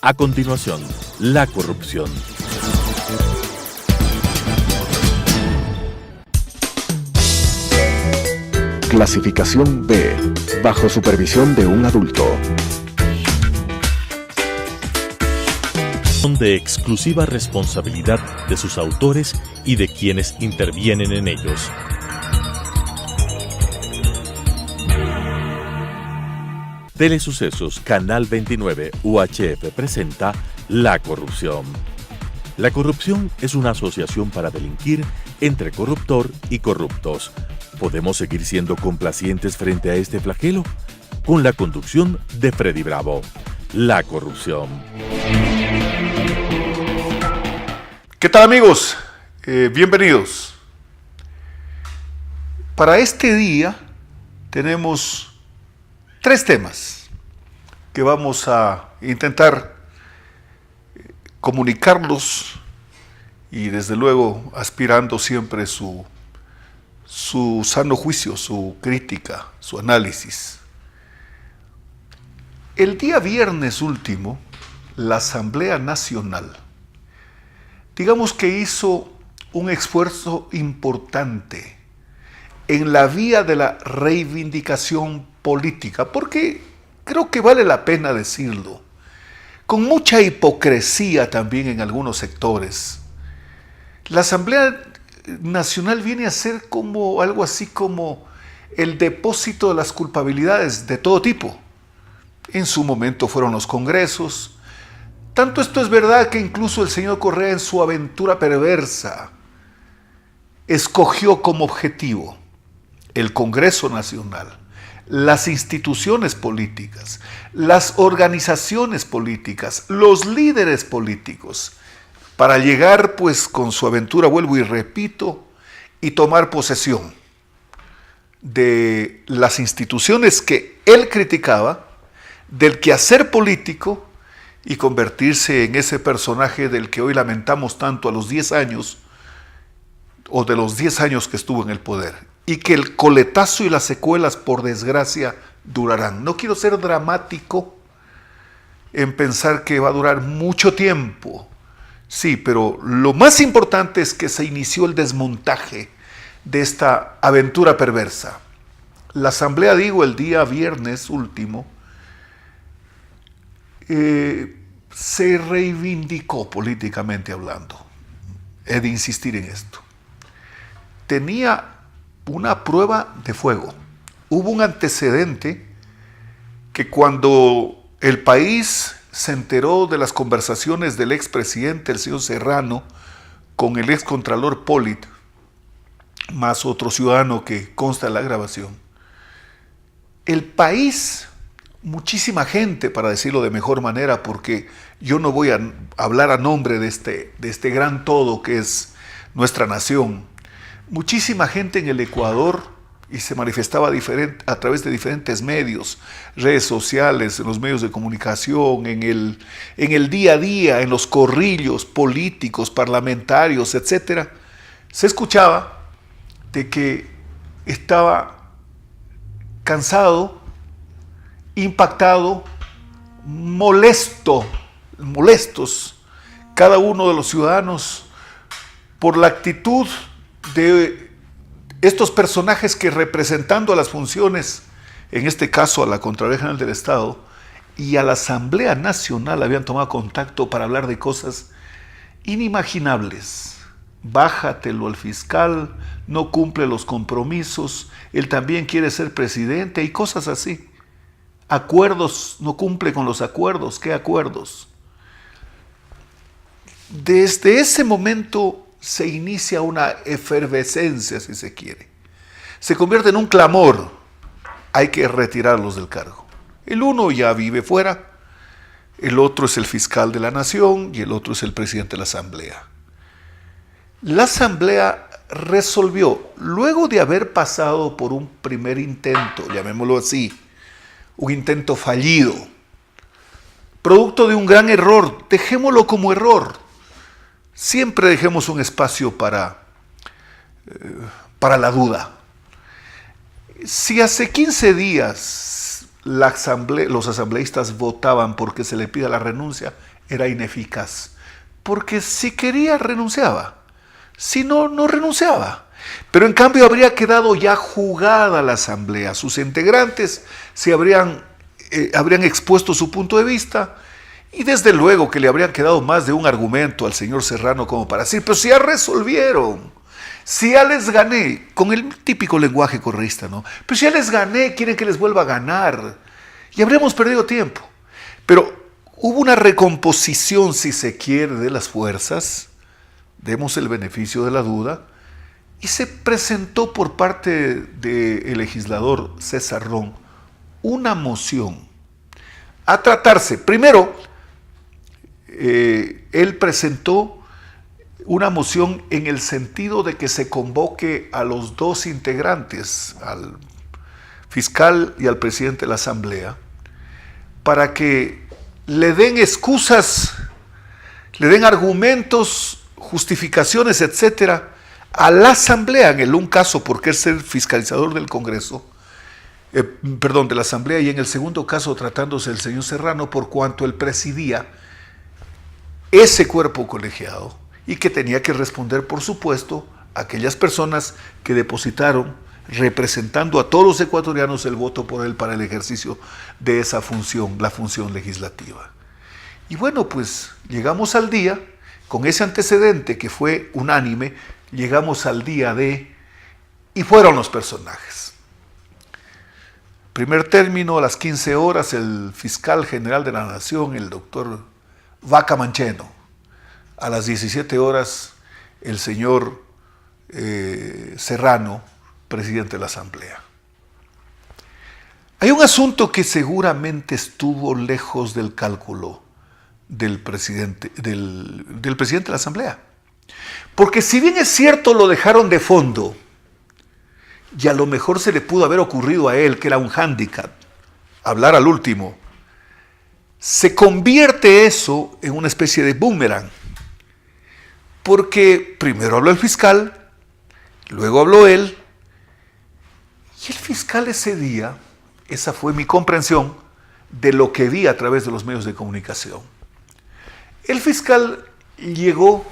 A continuación, la corrupción. Clasificación B, bajo supervisión de un adulto. Son de exclusiva responsabilidad de sus autores y de quienes intervienen en ellos. Telesucesos, Canal 29, UHF presenta La Corrupción. La corrupción es una asociación para delinquir entre corruptor y corruptos. ¿Podemos seguir siendo complacientes frente a este flagelo? Con la conducción de Freddy Bravo. La corrupción. ¿Qué tal, amigos? Bienvenidos. Para este día tenemos 3 temas que vamos a intentar comunicarlos y desde luego aspirando siempre su sano juicio, su crítica, su análisis. El día viernes último, la Asamblea Nacional, digamos que hizo un esfuerzo importante en la vía de la reivindicación política, porque creo que vale la pena decirlo, con mucha hipocresía también en algunos sectores. La Asamblea Nacional viene a ser como algo así como el depósito de las culpabilidades de todo tipo. En su momento fueron los congresos. Tanto esto es verdad que incluso el señor Correa en su aventura perversa escogió como objetivo el Congreso Nacional, las instituciones políticas, las organizaciones políticas, los líderes políticos, para llegar pues con su aventura, vuelvo y repito, y tomar posesión de las instituciones que él criticaba, del quehacer político, y convertirse en ese personaje del que hoy lamentamos tanto a los 10 años, o de los 10 años que estuvo en el poder, y que el coletazo y las secuelas, por desgracia, durarán. No quiero ser dramático en pensar que va a durar mucho tiempo, sí, pero lo más importante es que se inició el desmontaje de esta aventura perversa. La asamblea, digo, el día viernes último, se reivindicó políticamente hablando. He de insistir en esto. Tenía una prueba de fuego. Hubo un antecedente que cuando el país se enteró de las conversaciones del expresidente, el señor Serrano, con el excontralor Pollitt, más otro ciudadano que consta en la grabación, el país, muchísima gente, para decirlo de mejor manera, porque yo no voy a hablar a nombre de este gran todo que es nuestra nación, muchísima gente en el Ecuador, y se manifestaba a través de diferentes medios, redes sociales, en los medios de comunicación, en el día a día, en los corrillos políticos, parlamentarios, etc., se escuchaba de que estaba cansado, impactado, molestos cada uno de los ciudadanos por la actitud de estos personajes que, representando a las funciones, en este caso a la Contraloría General del Estado y a la Asamblea Nacional, habían tomado contacto para hablar de cosas inimaginables. Bájatelo al fiscal, no cumple los compromisos, él también quiere ser presidente y cosas así. Acuerdos, no cumple con los acuerdos. ¿Qué acuerdos? Desde ese momento se inicia una efervescencia, si se quiere. Se convierte en un clamor. Hay que retirarlos del cargo. El uno ya vive fuera, el otro es el fiscal de la nación y el otro es el presidente de la asamblea. La asamblea resolvió, luego de haber pasado por un primer intento, llamémoslo así, un intento fallido, producto de un gran error, dejémoslo como error. Siempre dejemos un espacio para la duda. Si hace 15 días los asambleístas votaban porque se le pida la renuncia, era ineficaz. Porque si quería, renunciaba. Si no, no renunciaba. Pero en cambio habría quedado ya jugada la asamblea. Sus integrantes se habrían expuesto su punto de vista y desde luego que le habrían quedado más de un argumento al señor Serrano como para decir, pero si ya resolvieron, si ya les gané, con el típico lenguaje correísta, ¿no? Pero si ya les gané, quieren que les vuelva a ganar. Y habríamos perdido tiempo. Pero hubo una recomposición, si se quiere, de las fuerzas, demos el beneficio de la duda, y se presentó por parte del legislador César Ron una moción a tratarse. Primero, él presentó una moción en el sentido de que se convoque a los dos integrantes, al fiscal y al presidente de la Asamblea, para que le den excusas, le den argumentos, justificaciones, etcétera, a la Asamblea, en un caso porque es el fiscalizador del Congreso, de la Asamblea, y en el segundo caso tratándose del señor Serrano, por cuanto él presidía ese cuerpo colegiado y que tenía que responder, por supuesto, a aquellas personas que depositaron, representando a todos los ecuatorianos, el voto por él para el ejercicio de esa función, la función legislativa. Y bueno, pues llegamos al día, con ese antecedente que fue unánime, llegamos al día y fueron los personajes. Primer término, a las 15 horas, el fiscal general de la Nación, el doctor Vaca Mancheno. A las 17 horas, el señor Serrano, presidente de la Asamblea. Hay un asunto que seguramente estuvo lejos del cálculo del presidente de la Asamblea. Porque si bien es cierto, lo dejaron de fondo, y a lo mejor se le pudo haber ocurrido a él, que era un hándicap, hablar al último, se convierte eso en una especie de boomerang. Porque primero habló el fiscal, luego habló él, y el fiscal ese día, esa fue mi comprensión de lo que vi a través de los medios de comunicación. El fiscal llegó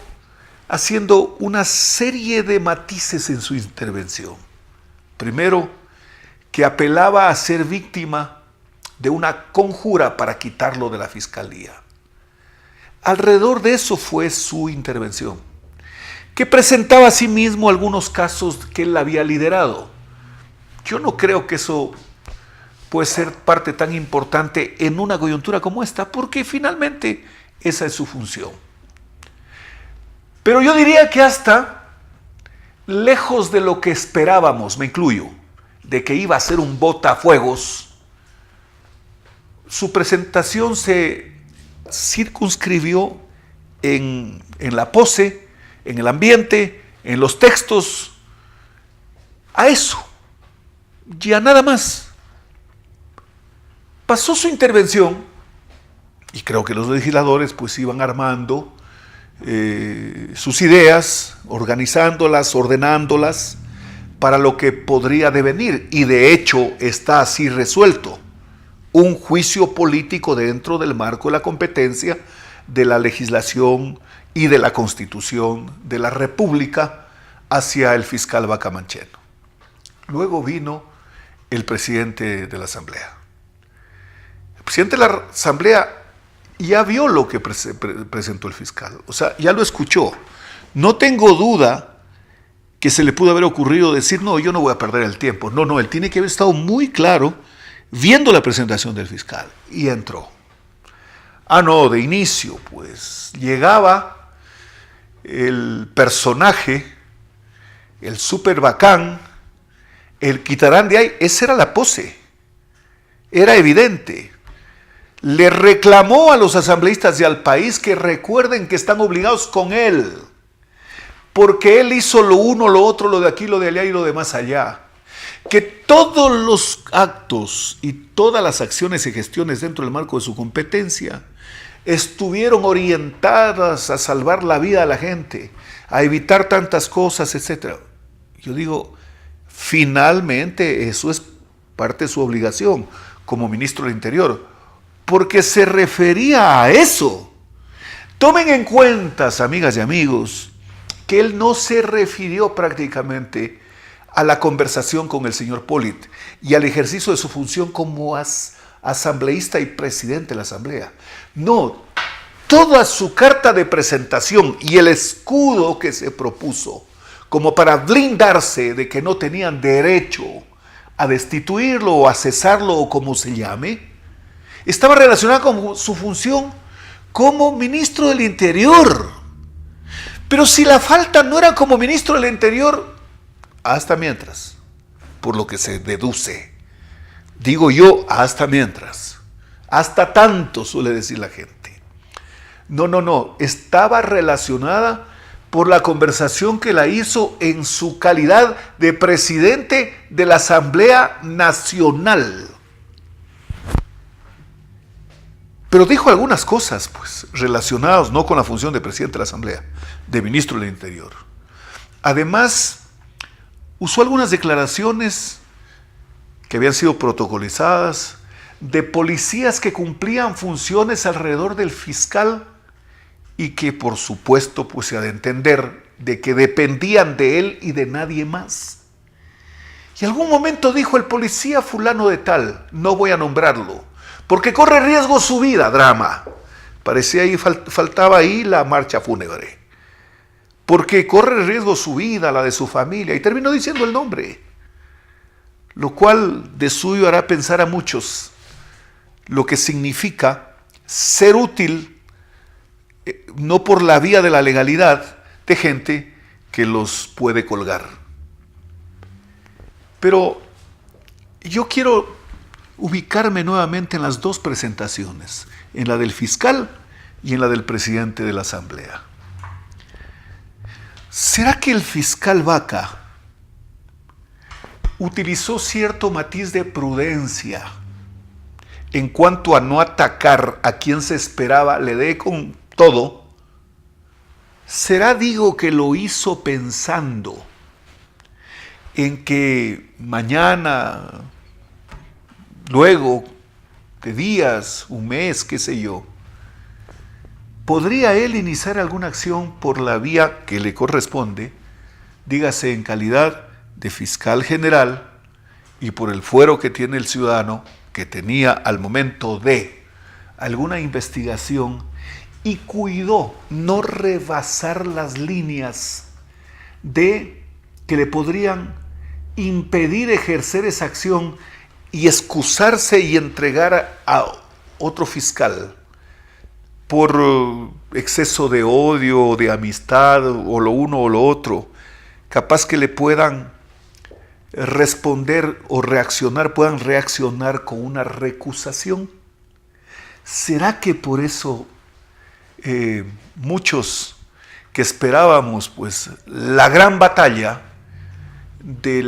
haciendo una serie de matices en su intervención. Primero, que apelaba a ser víctima de una conjura para quitarlo de la fiscalía. Alrededor de eso fue su intervención, que presentaba a sí mismo algunos casos que él había liderado. Yo no creo que eso puede ser parte tan importante en una coyuntura como esta, porque finalmente esa es su función. Pero yo diría que hasta lejos de lo que esperábamos, me incluyo, de que iba a ser un botafuegos, su presentación se circunscribió en la pose, en el ambiente, en los textos, a eso, ya nada más. Pasó su intervención y creo que los legisladores pues iban armando sus ideas, organizándolas, ordenándolas para lo que podría devenir, y de hecho está así resuelto: un juicio político dentro del marco de la competencia de la legislación y de la Constitución de la República hacia el fiscal Vaca Mancheno. Luego vino el presidente de la Asamblea. El presidente de la Asamblea ya vio lo que presentó el fiscal, o sea, ya lo escuchó. No tengo duda que se le pudo haber ocurrido decir, no, yo no voy a perder el tiempo. No, él tiene que haber estado muy claro viendo la presentación del fiscal, y entró. De inicio, pues, llegaba el personaje, el súper bacán, el quitarán de ahí. Esa era la pose, era evidente. Le reclamó a los asambleístas y al país que recuerden que están obligados con él, porque él hizo lo uno, lo otro, lo de aquí, lo de allá y lo de más allá. Que todos los actos y todas las acciones y gestiones dentro del marco de su competencia estuvieron orientadas a salvar la vida de la gente, a evitar tantas cosas, etc. Yo digo, finalmente eso es parte de su obligación como ministro del Interior, porque se refería a eso. Tomen en cuenta, amigas y amigos, que él no se refirió prácticamente a la conversación con el señor Pollitt y al ejercicio de su función como asambleísta y presidente de la Asamblea. No, toda su carta de presentación y el escudo que se propuso como para blindarse de que no tenían derecho a destituirlo o a cesarlo o como se llame, estaba relacionada con su función como ministro del Interior. Pero si la falta no era como ministro del Interior, hasta mientras, por lo que se deduce. Digo yo, hasta mientras. Hasta tanto, suele decir la gente. No, estaba relacionada por la conversación que la hizo en su calidad de presidente de la Asamblea Nacional. Pero dijo algunas cosas, pues, relacionadas no con la función de presidente de la Asamblea, de ministro del Interior. Además, usó algunas declaraciones que habían sido protocolizadas de policías que cumplían funciones alrededor del fiscal y que, por supuesto, pues se ha de entender de que dependían de él y de nadie más. Y en algún momento dijo el policía fulano de tal, no voy a nombrarlo, porque corre riesgo su vida, drama. Parecía ahí, faltaba ahí la marcha fúnebre. Porque corre riesgo su vida, la de su familia, y terminó diciendo el nombre. Lo cual de suyo hará pensar a muchos lo que significa ser útil, no por la vía de la legalidad, de gente que los puede colgar. Pero yo quiero ubicarme nuevamente en las dos presentaciones, en la del fiscal y en la del presidente de la Asamblea. ¿Será que el fiscal Vaca utilizó cierto matiz de prudencia en cuanto a no atacar a quien se esperaba le dé con todo? ¿Será, digo, que lo hizo pensando en que mañana, luego de días, un mes, qué sé yo, podría él iniciar alguna acción por la vía que le corresponde, dígase en calidad de fiscal general y por el fuero que tiene el ciudadano que tenía al momento de alguna investigación, y cuidó no rebasar las líneas de que le podrían impedir ejercer esa acción y excusarse y entregar a otro fiscal por exceso de odio, de amistad, o lo uno o lo otro, capaz que le puedan responder o reaccionar, puedan reaccionar con una recusación. ¿Será que por eso muchos que esperábamos pues la gran batalla de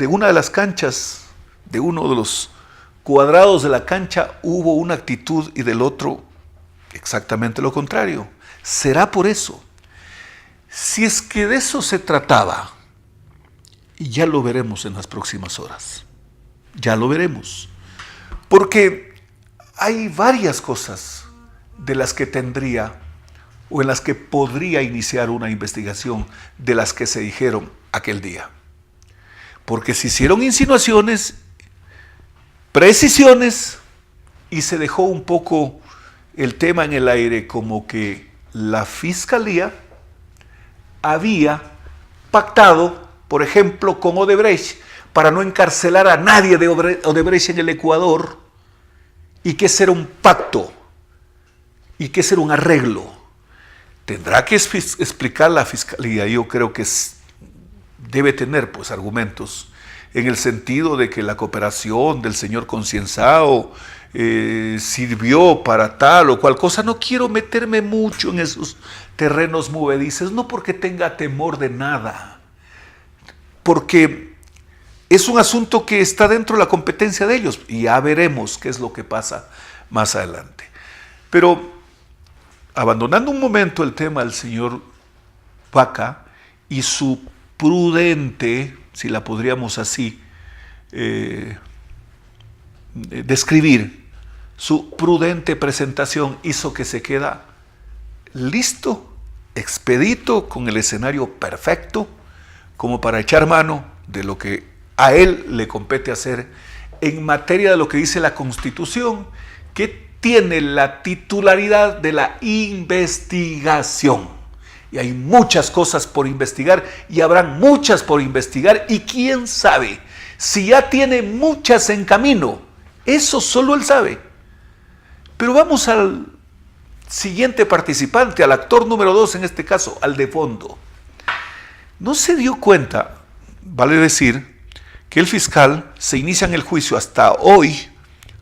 una de las canchas, de uno de los cuadrados de la cancha, hubo una actitud y del otro exactamente lo contrario? ¿Será por eso? Si es que de eso se trataba, y ya lo veremos en las próximas horas, ya lo veremos, porque hay varias cosas de las que tendría o en las que podría iniciar una investigación de las que se dijeron aquel día. Porque se hicieron insinuaciones, precisiones, y se dejó un poco el tema en el aire, como que la Fiscalía había pactado, por ejemplo, con Odebrecht, para no encarcelar a nadie de Odebrecht en el Ecuador, y que ese era un pacto, y que ese era un arreglo. Tendrá que explicar la Fiscalía. Yo creo que debe tener pues argumentos en el sentido de que la cooperación del señor Concienzao sirvió para tal o cual cosa. No quiero meterme mucho en esos terrenos movedizos, no porque tenga temor de nada, porque es un asunto que está dentro de la competencia de ellos y ya veremos qué es lo que pasa más adelante. Pero abandonando un momento el tema del señor Vaca y su prudente, si la podríamos así describir su prudente presentación hizo que se queda listo, expedito, con el escenario perfecto, como para echar mano de lo que a él le compete hacer en materia de lo que dice la Constitución, que tiene la titularidad de la investigación. Y hay muchas cosas por investigar y habrán muchas por investigar, y quién sabe si ya tiene muchas en camino. Eso solo él sabe. Pero vamos al siguiente participante, al actor número 2 en este caso, al de fondo. No se dio cuenta, vale decir, que el fiscal se inicia en el juicio hasta hoy,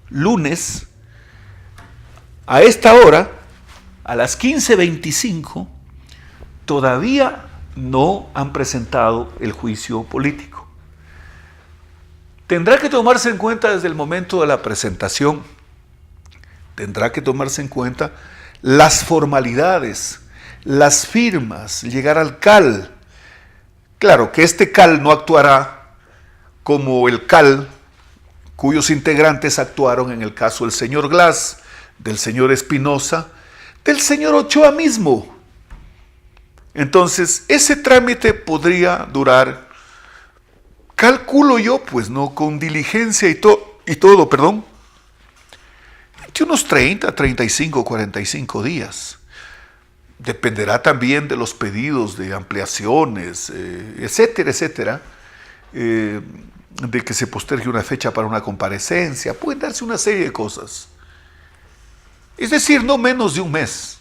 lunes, a esta hora, a las 15:25, todavía no han presentado el juicio político. Tendrá que tomarse en cuenta desde el momento de la presentación, tendrá que tomarse en cuenta las formalidades, las firmas, llegar al CAL. Claro que este CAL no actuará como el CAL cuyos integrantes actuaron en el caso del señor Glass, del señor Espinosa, del señor Ochoa mismo. Entonces, ese trámite podría durar, calculo yo, pues no, con diligencia y todo, de unos 30, 35, 45 días. Dependerá también de los pedidos de ampliaciones, etcétera, etcétera, de que se postergue una fecha para una comparecencia. Pueden darse una serie de cosas. Es decir, no menos de un mes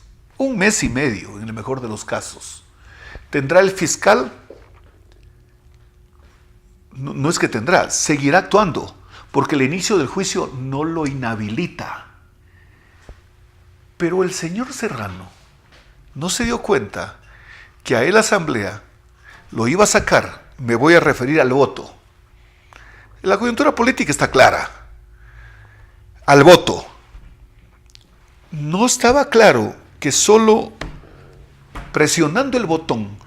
y medio, en el mejor de los casos. ¿Tendrá el fiscal? No es que tendrá, seguirá actuando, porque el inicio del juicio no lo inhabilita. Pero el señor Serrano no se dio cuenta que a él la Asamblea lo iba a sacar. Me voy a referir al voto. La coyuntura política está clara. Al voto. No estaba claro que solo presionando el botón,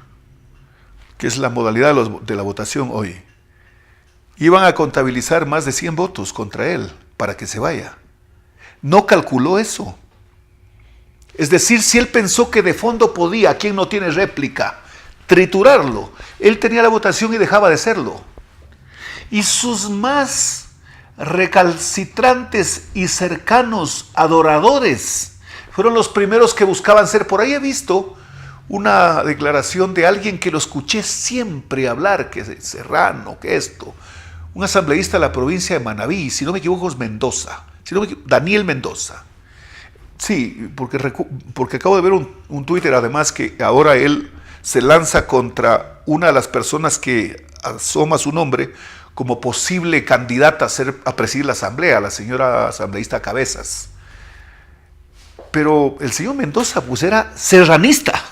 que es la modalidad de la votación hoy, iban a contabilizar más de 100 votos contra él para que se vaya. No calculó eso. Es decir, si él pensó que de fondo podía, quien no tiene réplica, triturarlo, él tenía la votación y dejaba de serlo. Y sus más recalcitrantes y cercanos adoradores fueron los primeros que buscaban ser. Por ahí he visto una declaración de alguien que lo escuché siempre hablar, que es Serrano, que esto, un asambleísta de la provincia de Manabí, si no me equivoco es Mendoza, Daniel Mendoza. Sí, porque acabo de ver un Twitter además que ahora él se lanza contra una de las personas que asoma su nombre como posible candidata a presidir la asamblea, la señora asambleísta Cabezas. Pero el señor Mendoza pues era serranista,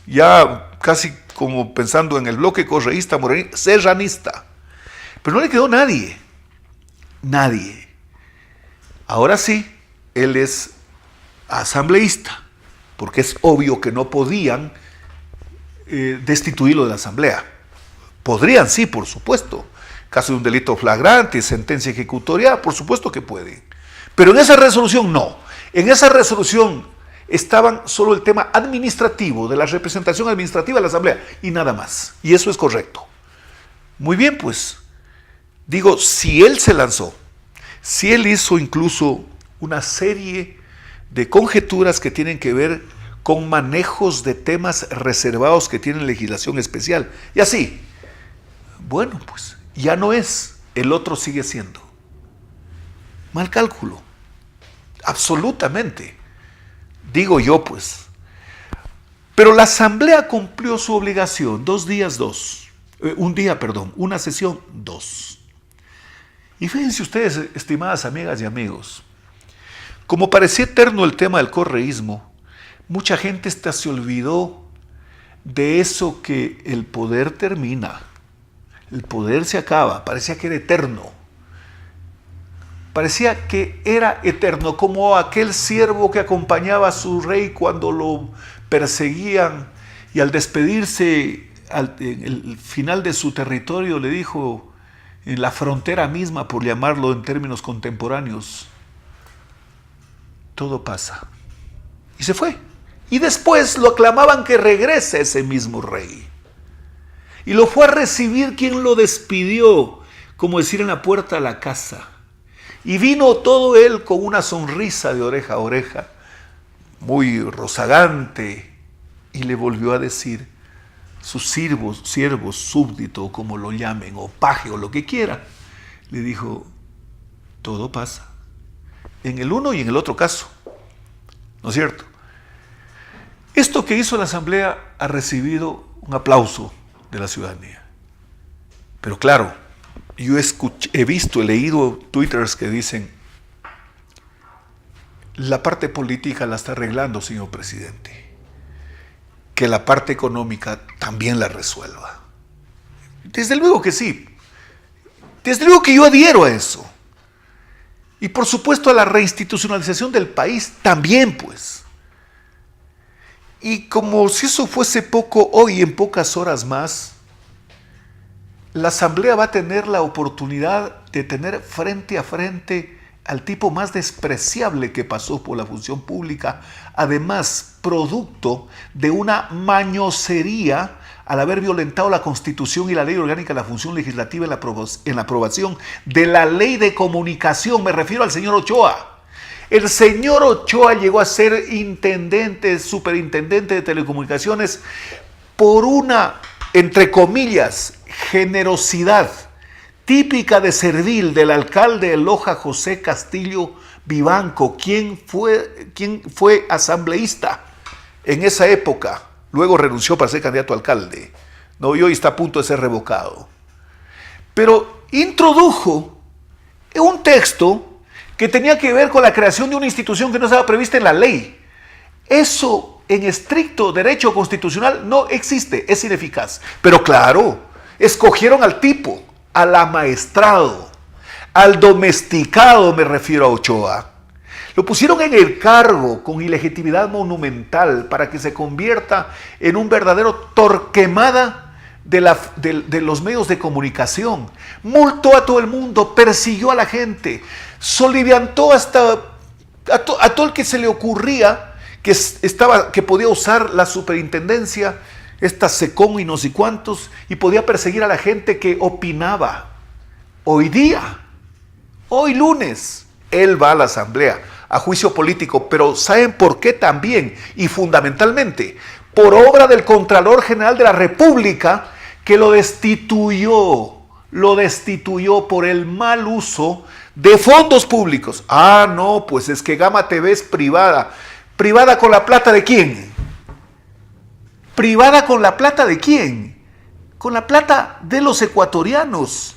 ya casi como pensando en el bloque correísta, morenista, serranista. Pero no le quedó nadie. Ahora sí, él es asambleísta, porque es obvio que no podían destituirlo de la asamblea. Podrían, sí, por supuesto. Caso de un delito flagrante, sentencia ejecutoria, por supuesto que pueden. Pero en esa resolución no. En esa resolución estaban solo el tema administrativo, de la representación administrativa de la asamblea, y nada más. Y eso es correcto. Muy bien, pues. Digo, si él se lanzó, si él hizo incluso una serie de conjeturas que tienen que ver con manejos de temas reservados que tienen legislación especial, y así, bueno, pues ya no es, el otro sigue siendo. Mal cálculo, absolutamente, digo yo pues. Pero la asamblea cumplió su obligación, una sesión 2. Y fíjense ustedes, estimadas amigas y amigos, como parecía eterno el tema del correísmo, mucha gente hasta se olvidó de eso que el poder termina, el poder se acaba, parecía que era eterno. Parecía que era eterno, como aquel siervo que acompañaba a su rey cuando lo perseguían y al despedirse en el final de su territorio le dijo: en la frontera misma, por llamarlo en términos contemporáneos. Todo pasa. Y se fue. Y después lo aclamaban que regrese ese mismo rey. Y lo fue a recibir quien lo despidió, como decir, en la puerta de la casa. Y vino todo él con una sonrisa de oreja a oreja, muy rozagante, y le volvió a decir, sus siervos, súbdito, como lo llamen, o paje, o lo que quiera, le dijo, todo pasa, en el uno y en el otro caso, ¿no es cierto? Esto que hizo la Asamblea ha recibido un aplauso de la ciudadanía. Pero claro, yo he visto, he leído twitters que dicen, la parte política la está arreglando, señor presidente. Que la parte económica también la resuelva. Desde luego que sí. Desde luego que yo adhiero a eso. Y por supuesto a la reinstitucionalización del país también, pues. Y como si eso fuese poco, hoy en pocas horas más, la Asamblea va a tener la oportunidad de tener frente a frente al tipo más despreciable que pasó por la función pública, además producto de una mañosería al haber violentado la Constitución y la Ley Orgánica de la Función Legislativa en la aprobación de la Ley de Comunicación. Me refiero al señor Ochoa. El señor Ochoa llegó a ser intendente, superintendente de telecomunicaciones por una, entre comillas, generosidad típica de servil del alcalde de Loja, José Castillo Vivanco, quien fue asambleísta en esa época. Luego renunció para ser candidato a alcalde. No, y hoy está a punto de ser revocado. Pero introdujo un texto que tenía que ver con la creación de una institución que no estaba prevista en la ley. Eso, en estricto derecho constitucional, no existe, es ineficaz. Pero claro, escogieron al tipo, al amaestrado, al domesticado, me refiero a Ochoa. Lo pusieron en el cargo con ilegitimidad monumental para que se convierta en un verdadero Torquemada de los medios de comunicación. Multó a todo el mundo, persiguió a la gente, soliviantó hasta a todo el que se le ocurría que podía usar la superintendencia, esta SECON y no sé cuántos, y podía perseguir a la gente que opinaba. Hoy día, hoy lunes, él va a la Asamblea a juicio político, pero ¿saben por qué también? Y fundamentalmente, por obra del Contralor General de la República, que lo destituyó por el mal uso de fondos públicos. Ah, no, pues es que Gama TV es privada. ¿Privada con la plata de quién? ¿Privada con la plata de quién? Con la plata de los ecuatorianos.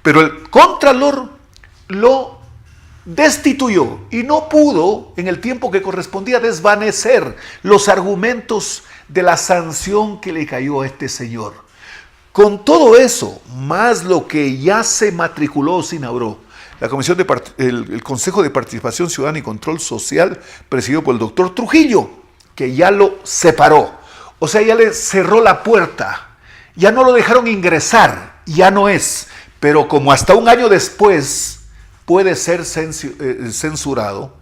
Pero el Contralor lo destituyó y no pudo, en el tiempo que correspondía, desvanecer los argumentos de la sanción que le cayó a este señor. Con todo eso, más lo que ya se matriculó, se inauguró, el Consejo de Participación Ciudadana y Control Social, presidido por el doctor Trujillo, que ya lo separó. O sea, ya le cerró la puerta, ya no lo dejaron ingresar, ya no es. Pero como hasta un año después puede ser censurado,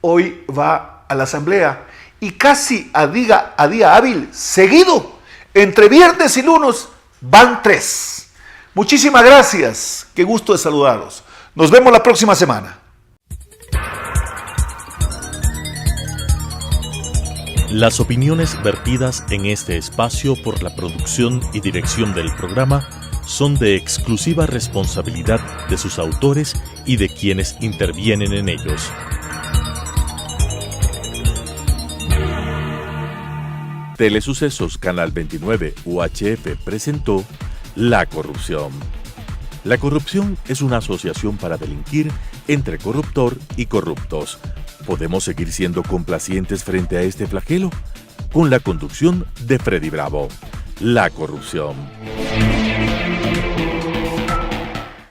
hoy va a la Asamblea y casi a día hábil seguido, entre viernes y lunes, van 3. Muchísimas gracias, qué gusto de saludarlos. Nos vemos la próxima semana. Las opiniones vertidas en este espacio por la producción y dirección del programa son de exclusiva responsabilidad de sus autores y de quienes intervienen en ellos. Telesucesos Canal 29 UHF presentó La Corrupción. La corrupción es una asociación para delinquir entre corruptor y corruptos. ¿Podemos seguir siendo complacientes frente a este flagelo? Con la conducción de Freddy Bravo. La Corrupción.